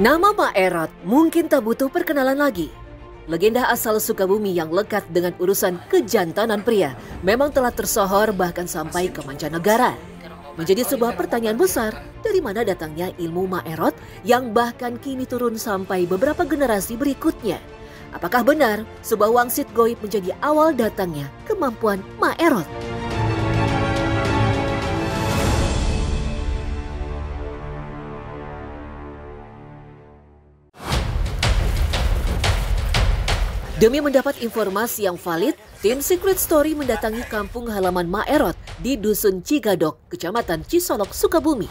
Nama Maerot mungkin tak butuh perkenalan lagi. Legenda asal Sukabumi yang lekat dengan urusan kejantanan pria memang telah tersohor bahkan sampai ke mancanegara. Menjadi sebuah pertanyaan besar, dari mana datangnya ilmu Maerot yang bahkan kini turun sampai beberapa generasi berikutnya. Apakah benar sebuah wangsit goib menjadi awal datangnya kemampuan Maerot? Demi mendapat informasi yang valid, tim Secret Story mendatangi kampung halaman Maerot di Dusun Cigadok, Kecamatan Cisolok, Sukabumi.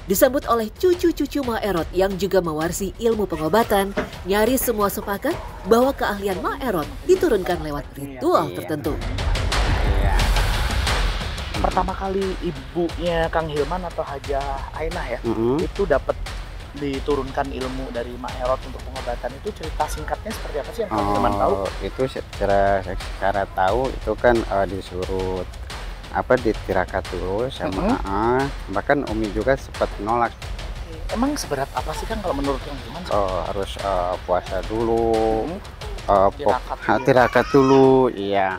Disambut oleh cucu-cucu Maerot yang juga mewarisi ilmu pengobatan, nyaris semua sepakat bahwa keahlian Maerot diturunkan lewat ritual tertentu. Pertama kali ibunya Kang Hilman atau Hajah Ainah ya, itu dapat diturunkan ilmu dari Maerot untuk pengobatan. Itu cerita singkatnya seperti apa sih yang Kang Hilman tahu? Itu secara tahu itu kan disuruh ditirakat dulu sama bahkan Umi juga sempat menolak. Emang seberat apa sih Kang kalau menurut Kang Hilman? Harus puasa dulu, tirakat dulu, iya.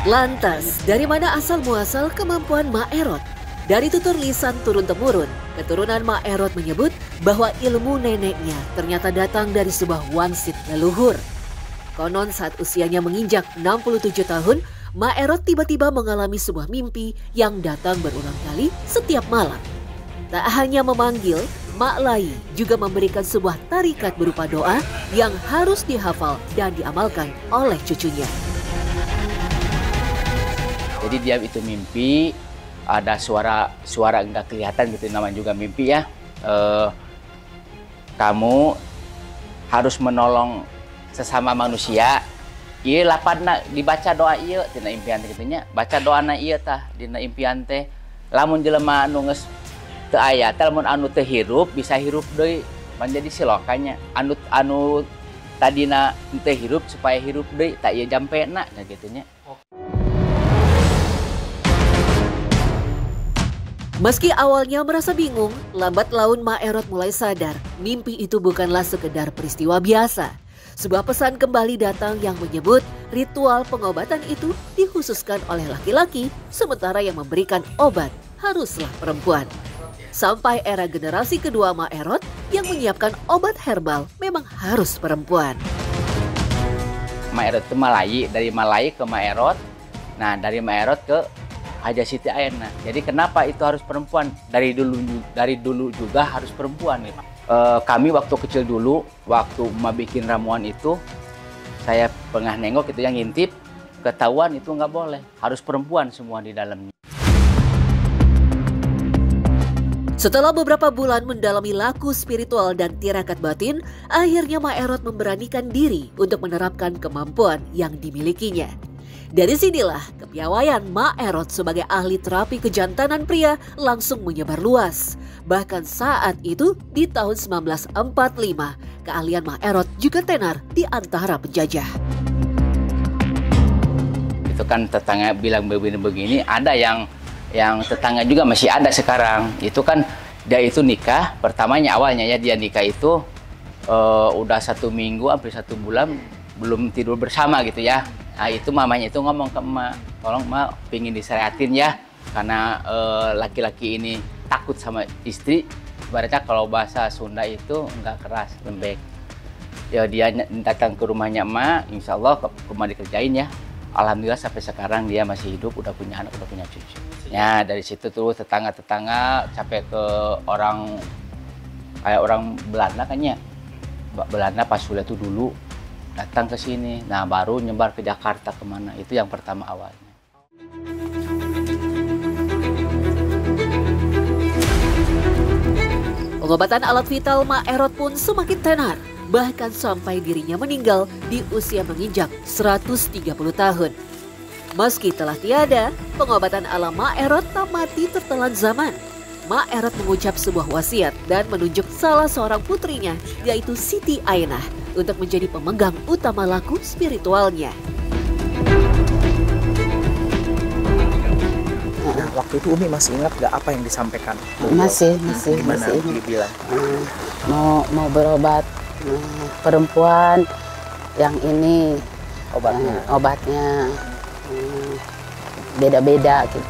Lantas, dari mana asal muasal kemampuan Maerot? Dari tutur lisan turun-temurun, keturunan Maerot menyebut bahwa ilmu neneknya ternyata datang dari sebuah wangsit leluhur. Konon saat usianya menginjak 67 tahun, Maerot tiba-tiba mengalami sebuah mimpi yang datang berulang kali setiap malam. Tak hanya memanggil, Mak Lai juga memberikan sebuah tarikat berupa doa yang harus dihafal dan diamalkan oleh cucunya. Jadi dia itu mimpi, ada suara enggak kelihatan gitu, namanya juga mimpi ya. Kamu harus menolong sesama manusia. Iya lapadna dibaca doa iya tina impian teh gitunya. Baca doana iya tah dina impian teh. Lamun jelema anu geus teu aya teh, lamun anu teu hirup bisa hirup deui menjadi silokanya. Anu tadina teu hirup supaya hirup deui tak ieu jampena nah gitunya. Meski awalnya merasa bingung, lambat laun Maerot mulai sadar mimpi itu bukanlah sekedar peristiwa biasa. Sebuah pesan kembali datang yang menyebut ritual pengobatan itu dikhususkan oleh laki-laki, sementara yang memberikan obat haruslah perempuan. Sampai era generasi kedua Maerot yang menyiapkan obat herbal memang harus perempuan. Maerot itu Malai, dari Malai ke Maerot, nah dari Maerot ke Hajah Siti Ainah. Jadi kenapa itu harus perempuan? Dari dulu juga harus perempuan gitu. Kami waktu kecil dulu, waktu emak bikin ramuan itu, saya pernah nengok itu yang ngintip, ketahuan itu nggak boleh, harus perempuan semua di dalamnya. Setelah beberapa bulan mendalami laku spiritual dan tirakat batin, akhirnya Maerot memberanikan diri untuk menerapkan kemampuan yang dimilikinya. Dari sinilah kepiawaian Maerot sebagai ahli terapi kejantanan pria langsung menyebar luas. Bahkan saat itu di tahun 1945, keahlian Maerot juga tenar di antara penjajah. Itu kan tetangga bilang begini, ada yang tetangga juga masih ada sekarang. Itu kan dia itu nikah, pertamanya awalnya ya dia nikah itu udah 1 minggu hampir 1 bulan belum tidur bersama gitu ya. Nah itu mamanya itu ngomong ke emak, tolong emak pingin disyariatin ya, karena laki-laki ini takut sama istri. Ibaratnya kalau bahasa Sunda itu enggak keras, lembek. Ya dia datang ke rumahnya emak, insya Allah rumah dikerjain ya. Alhamdulillah sampai sekarang dia masih hidup, udah punya anak, udah punya cucu. Ya dari situ terus tetangga-tetangga sampai ke orang kayak orang Belanda kan ya. Belanda pas sudah itu dulu datang ke sini, nah baru nyebar ke Jakarta kemana, itu yang pertama awalnya. Pengobatan alat vital Maerot pun semakin tenar, bahkan sampai dirinya meninggal di usia menginjak 130 tahun. Meski telah tiada, pengobatan ala Maerot tak mati tertelan zaman. Maerot mengucap sebuah wasiat dan menunjuk salah seorang putrinya, yaitu Siti Ainah, untuk menjadi pemegang utama laku spiritualnya. waktu itu Umi masih ingat nggak apa yang disampaikan? Masih Gimana ingat. dibilang? Mau berobat perempuan yang ini obatnya beda-beda gitu.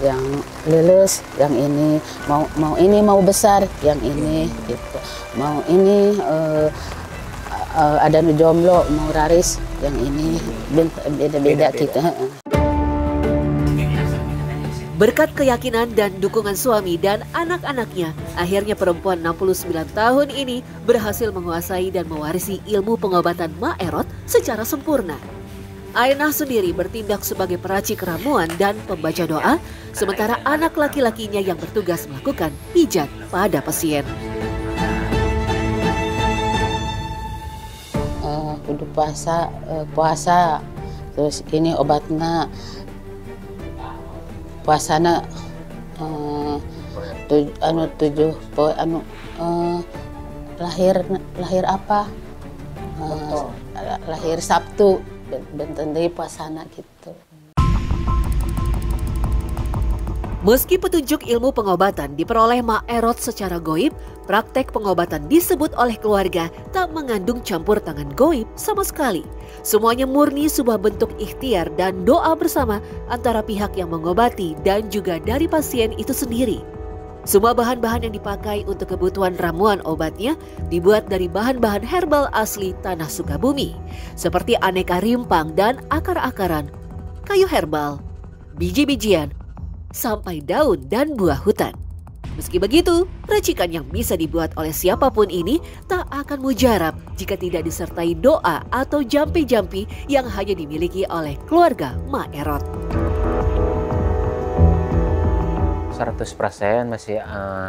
Yang lulus, yang ini mau besar, yang ini gitu. Mau ini ada jomblo, mau raris, yang ini beda-beda gitu. Berkat keyakinan dan dukungan suami dan anak-anaknya, akhirnya perempuan 69 tahun ini berhasil menguasai dan mewarisi ilmu pengobatan Ma'erot secara sempurna. Ainah sendiri bertindak sebagai peracik ramuan dan pembaca doa, sementara anak laki-lakinya yang bertugas melakukan pijat pada pasien. Kudu puasa, terus ini obatnya puasana lahir apa? Lahir Sabtu, benten deui puasana gitu. Meski petunjuk ilmu pengobatan diperoleh Ma'erot secara goib, praktek pengobatan disebut oleh keluarga tak mengandung campur tangan goib sama sekali. Semuanya murni sebuah bentuk ikhtiar dan doa bersama antara pihak yang mengobati dan juga dari pasien itu sendiri. Semua bahan-bahan yang dipakai untuk kebutuhan ramuan obatnya dibuat dari bahan-bahan herbal asli tanah Sukabumi, seperti aneka rimpang dan akar-akaran, kayu herbal, biji-bijian, sampai daun dan buah hutan. Meski begitu, racikan yang bisa dibuat oleh siapapun ini tak akan mujarab jika tidak disertai doa atau jampi-jampi yang hanya dimiliki oleh keluarga Ma'erot. 100% masih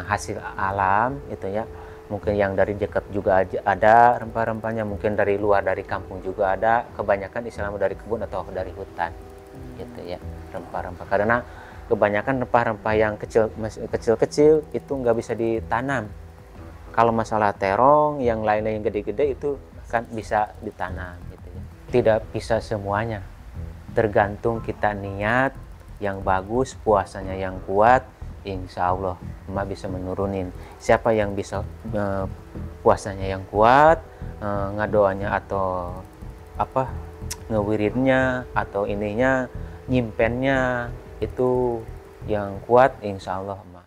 hasil alam itu ya. Mungkin yang dari dekat juga ada rempah-rempahnya, mungkin dari luar dari kampung juga ada. Kebanyakan istilahnya dari kebun atau dari hutan gitu ya, rempah-rempah. Karena kebanyakan rempah-rempah yang kecil-kecil itu nggak bisa ditanam. Kalau masalah terong, yang lain-lain yang gede-gede itu kan bisa ditanam gitu ya. Tidak bisa semuanya, tergantung kita niat yang bagus, puasanya yang kuat, insya Allah emak bisa menurunin. Siapa yang bisa puasanya yang kuat, ngadoanya atau apa ngewiridnya atau ininya nyimpennya itu yang kuat, insya Allah emak.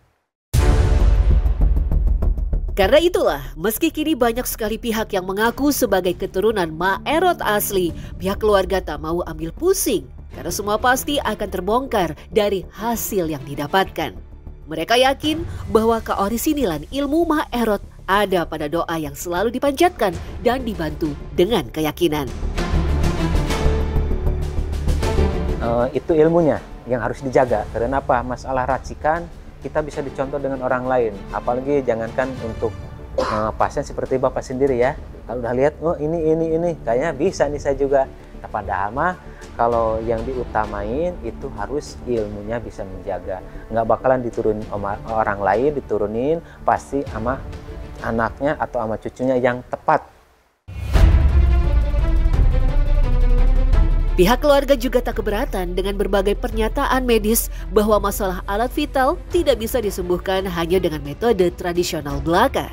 Karena itulah, meski kini banyak sekali pihak yang mengaku sebagai keturunan Ma'erot asli, pihak keluarga tak mau ambil pusing karena semua pasti akan terbongkar dari hasil yang didapatkan. Mereka yakin bahwa keorisinilan ilmu Ma'erot ada pada doa yang selalu dipanjatkan dan dibantu dengan keyakinan. Itu ilmunya yang harus dijaga. Karena apa? Masalah racikan kita bisa dicontoh dengan orang lain. Apalagi jangankan untuk pasien seperti Bapak sendiri ya. Kalau udah lihat, oh ini kayaknya bisa nih saya juga. Padahal mah kalau yang diutamain itu harus ilmunya bisa menjaga. Nggak bakalan diturunin orang lain, diturunin pasti sama anaknya atau sama cucunya yang tepat. Pihak keluarga juga tak keberatan dengan berbagai pernyataan medis bahwa masalah alat vital tidak bisa disembuhkan hanya dengan metode tradisional belaka.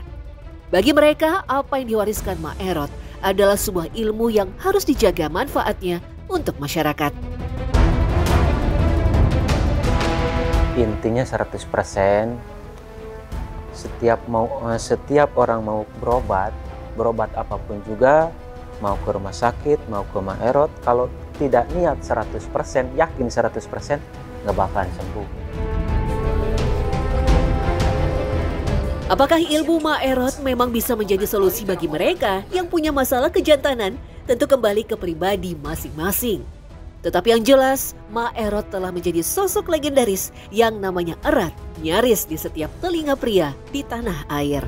Bagi mereka, apa yang diwariskan Ma'erot adalah sebuah ilmu yang harus dijaga manfaatnya untuk masyarakat. Intinya 100%, setiap orang mau berobat apapun juga, mau ke rumah sakit, mau ke Ma'erot, kalau tidak niat 100%, yakin 100%, nggak bakalan sembuh. Apakah ilmu Ma'erot memang bisa menjadi solusi bagi mereka yang punya masalah kejantanan? Tentu kembali ke pribadi masing-masing. Tetapi yang jelas, Ma'erot telah menjadi sosok legendaris yang namanya erat nyaris di setiap telinga pria di tanah air.